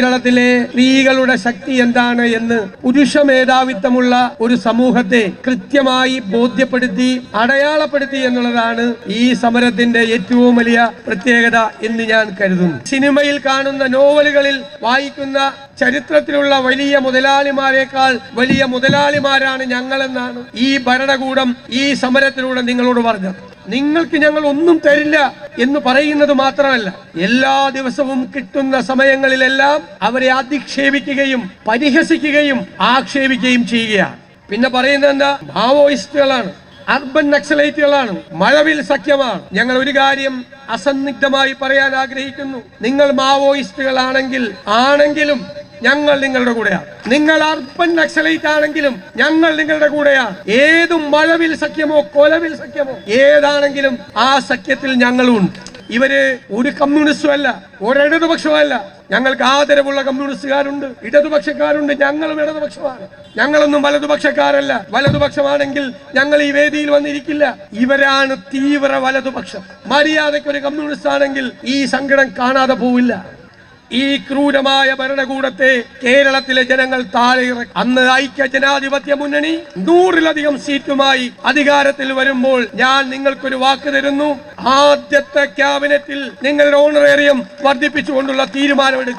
കേരളത്തിലെ സ്ത്രീകളുടെ ശക്തി എന്താണ് എന്ന് പുരുഷ മേധാവിത്വമുള്ള ഒരു സമൂഹത്തെ കൃത്യമായി ബോധ്യപ്പെടുത്തി അടയാളപ്പെടുത്തി എന്നുള്ളതാണ് ഈ സമരത്തിന്റെ ഏറ്റവും വലിയ പ്രത്യേകത എന്ന് ഞാൻ കരുതുന്നു. സിനിമയിൽ കാണുന്ന നോവലുകളിൽ വായിക്കുന്ന ചരിത്രത്തിലുള്ള വലിയ മുതലാളിമാരെക്കാൾ വലിയ മുതലാളിമാരാണ് ഞങ്ങളെന്നാണ് ഈ ഭരണകൂടം ഈ സമരത്തിലൂടെ നിങ്ങളോട് പറഞ്ഞത്. നിങ്ങൾക്ക് ഞങ്ങൾ ഒന്നും തരില്ല എന്ന് പറയുന്നത് മാത്രമല്ല, എല്ലാ ദിവസവും കിട്ടുന്ന സമയങ്ങളിലെല്ലാം അവരെ അധിക്ഷേപിക്കുകയും പരിഹസിക്കുകയും ആക്ഷേപിക്കുകയും ചെയ്യുകയാണ്. പിന്നെ പറയുന്നത് എന്താ? മാവോയിസ്റ്റുകളാണ്, അർബൻ നക്സലൈറ്റുകളാണ്, മഴവിൽ സഖ്യമാണ്. ഞങ്ങൾ ഒരു കാര്യം അസന്നിഗ്ധമായി പറയാൻ ആഗ്രഹിക്കുന്നു. നിങ്ങൾ മാവോയിസ്റ്റുകളാണെങ്കിലും ഞങ്ങൾ നിങ്ങളുടെ കൂടെയാണ്. നിങ്ങൾ അർബൻ നക്സലൈറ്റ് ആണെങ്കിലും ഞങ്ങൾ നിങ്ങളുടെ കൂടെയാണ്. ഏതും മഴവിൽ സഖ്യമോ കൊലവിൽ സഖ്യമോ ഏതാണെങ്കിലും ആ സഖ്യത്തിൽ ഞങ്ങളും ഉണ്ട്. ഇവര് ഒരു കമ്മ്യൂണിസ്റ്റും അല്ല, ഒരിടതുപക്ഷമല്ല. ഞങ്ങൾക്ക് ആദരവുള്ള കമ്മ്യൂണിസ്റ്റുകാരുണ്ട്, ഇടതുപക്ഷക്കാരുണ്ട്. ഞങ്ങളും ഇടതുപക്ഷമാണ്. ഞങ്ങളൊന്നും വലതുപക്ഷക്കാരല്ല. വലതുപക്ഷമാണെങ്കിൽ ഞങ്ങൾ ഈ വേദിയിൽ വന്നിരിക്കില്ല. ഇവരാണ് തീവ്ര വലതുപക്ഷം. മര്യാദയ്ക്ക് ഒരു കമ്മ്യൂണിസ്റ്റ് ആണെങ്കിൽ ഈ സങ്കടം കാണാതെ പോവില്ല. ഈ ക്രൂരമായ ഭരണകൂടത്തെ കേരളത്തിലെ ജനങ്ങൾ താഴെ ഇറക്കി. അന്ന് ഐക്യ ജനാധിപത്യ മുന്നണി 100-ലധികം സീറ്റുമായി അധികാരത്തിൽ വരുമ്പോൾ ഞാൻ നിങ്ങൾക്കൊരു വാക്ക് തരുന്നു. ആദ്യത്തെ ക്യാബിനറ്റിൽ നിങ്ങളുടെ ഓണറേറിയം വർദ്ധിപ്പിച്ചുകൊണ്ടുള്ള തീരുമാനമെടുക്കും.